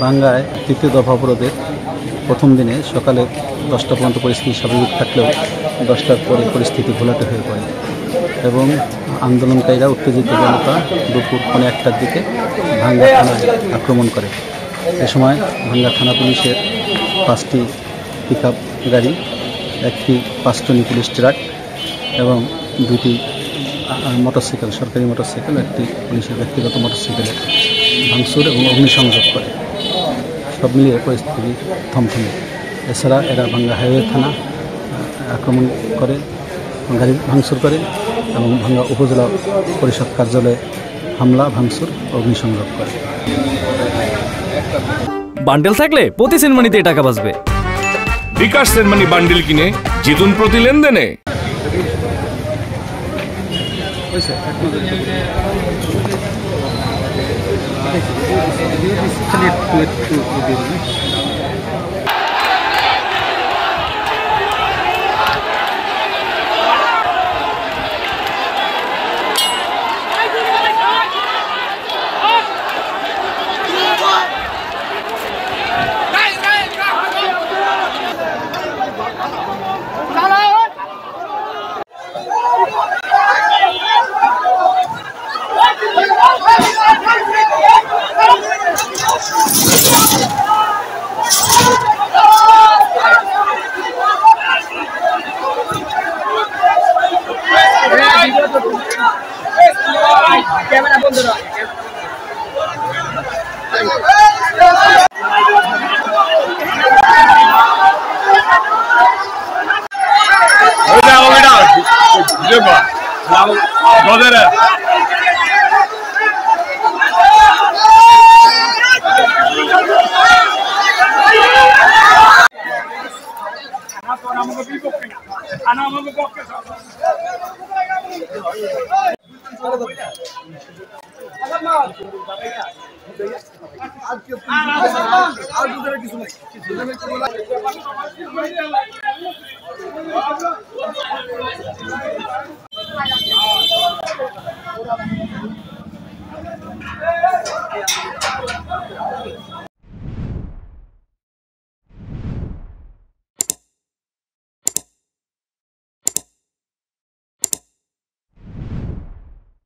ভাঙ্গায় তৃতীয় দফা অবরোধের প্রথম দিনে সকালে 10টা পর্যন্ত পরিস্থিতি স্বাভাবিক থাকলেও 10টার পরে পরিস্থিতি ঘোলাটে হয়ে পড়ে এবং আন্দোলনকারীরা উত্তেজিত জনতা দুপুর 1:15টার দিকে ভাঙ্গা থানায় আক্রমণ করে। এ সময় ভাঙ্গা থানা পুলিশের 5টি পিকআপ গাড়ি, একটি 5 টনি পুলিশ ট্রাক এবং 2টি মোটরসাইকেল, সরকারি মোটরসাইকেল, একটি পুলিশের ব্যক্তিগত মোটরসাইকেলে ভাঙচুর এবং অগ্নিসংযোগ করে। সব মিলিয়ে পরিস্থিতি থমথমে। এছাড়া এরা ভাঙ্গা হাইওয়ে থানা আক্রমণ করে, গাড়ি ভাঙচুর করে এবং ভাঙ্গা উপজেলা পরিষদ কার্যালয়ে হামলা, ভাঙচুর, অগ্নিসংযোগ করে। বান্ডেল থাকলে প্রতি সেনমানিতে টাকা বাঁচবে। বিকাশ সেনমানি বান্ডেল কিনে জিতুন প্রতি লেনদেনে। ক্যামেরা বন্ধ করো।